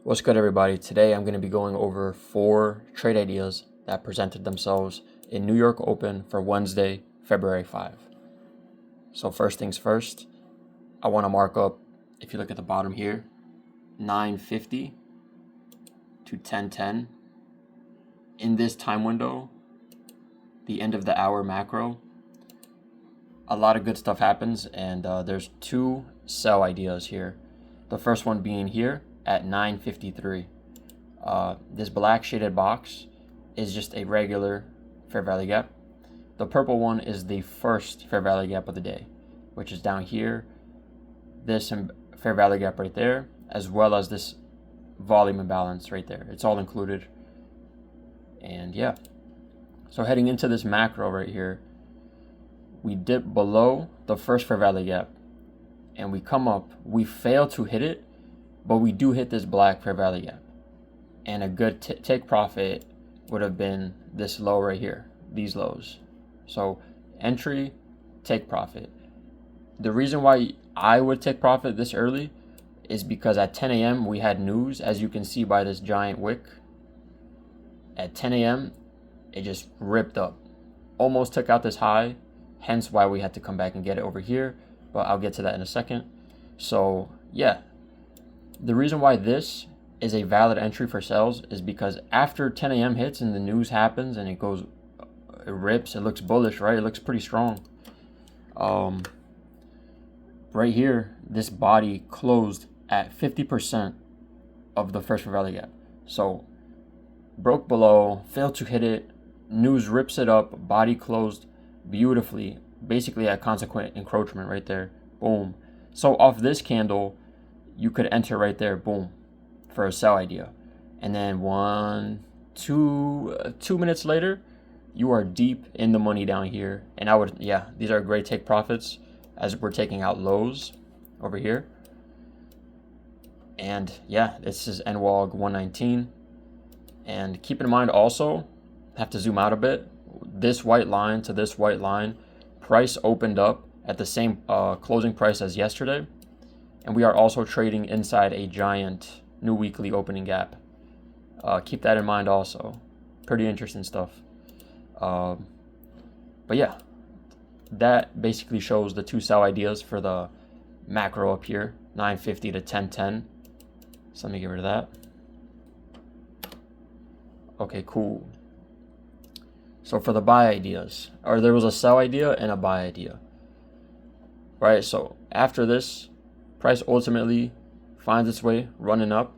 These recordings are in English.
What's good, everybody? Today I'm going to be going over 4 trade ideas that presented themselves in New York Open for Wednesday, February 5. So first things first, I want to mark up, if you look at the bottom here, 950 to 1010. In this time window, the end of the hour macro, a lot of good stuff happens, and there's 2 sell ideas here. The first one being here at 953. This black shaded box is just a regular fair value gap. The purple one is the first fair value gap of the day, which is down here. This fair value gap right there, as well as this volume imbalance right there. It's all included. And yeah, so heading into this macro right here, we dip below the first fair value gap and we come up. We fail to hit it, but we do hit this black fair value gap. And a good take profit would have been this low right here, these lows. So entry, take profit. The reason why I would take profit this early is because at 10 a.m. we had news, as you can see by this giant wick. At 10 a.m. it just ripped up, almost took out this high, hence why we had to come back and get it over here, but I'll get to that in a second. So yeah, the reason why this is a valid entry for sales is because after 10 a.m. hits and the news happens and it rips, it looks bullish, right? It looks pretty strong. Right here, this body closed at 50% of the first fair value gap. So broke below, failed to hit it, news rips it up, body closed beautifully, basically at consequent encroachment right there. Boom. So off this candle, you could enter right there, boom, for a sell idea. And then 2 minutes later, you are deep in the money down here. And these are great take profits as we're taking out lows over here. And yeah, this is NWOG 119. And keep in mind also, have to zoom out a bit, this white line to this white line, price opened up at the same closing price as yesterday. And we are also trading inside a giant new weekly opening gap. Keep that in mind also. Pretty interesting stuff. But yeah, that basically shows the 2 sell ideas for the macro up here, 950 to 1010. So let me get rid of that. Okay, cool. So for the buy ideas, or there was a sell idea and a buy idea, right? So after this, price ultimately finds its way running up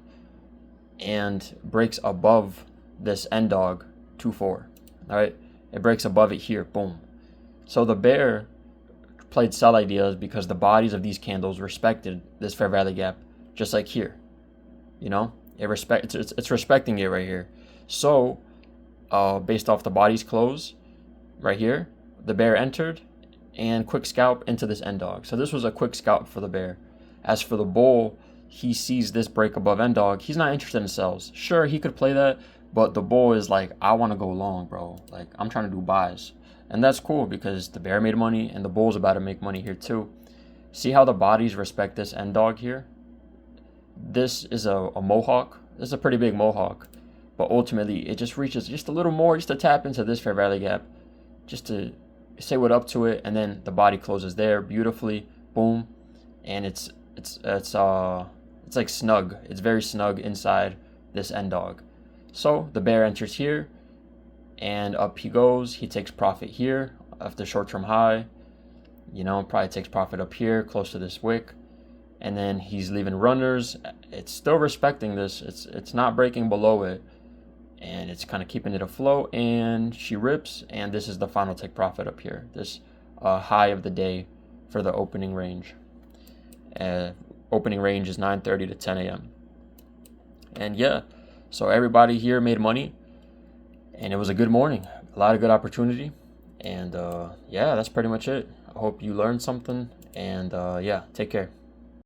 and breaks above this end dog 2-4. All right, it breaks above it here, boom. So the bear played sell ideas because the bodies of these candles respected this fair value gap, just like here. You know, it's respecting it right here. So based off the body's close right here, the bear entered and quick scalp into this end dog. So this was a quick scalp for the bear. As for the bull, he sees this break above end dog. He's not interested in sells. Sure, he could play that, but the bull is like, I want to go long, bro. Like, I'm trying to do buys. And that's cool because the bear made money and the bull's about to make money here too. See how the bodies respect this end dog here? This is a mohawk. This is a pretty big mohawk. But ultimately, it just reaches just a little more, just to tap into this fair value gap, just to say what up to it, and then the body closes there beautifully, boom, and it's like snug. It's very snug inside this end dog. So the bear enters here, and up he goes. He takes profit here after short-term high. You know, probably takes profit up here, close to this wick, and then he's leaving runners. It's still respecting this. It's not breaking below it. And it's kind of keeping it afloat, and she rips, and this is the final take profit up here. This high of the day for the opening range. Opening range is 9:30 to 10 a.m. And yeah, so everybody here made money, and it was a good morning. A lot of good opportunity, and yeah, that's pretty much it. I hope you learned something, and yeah, take care.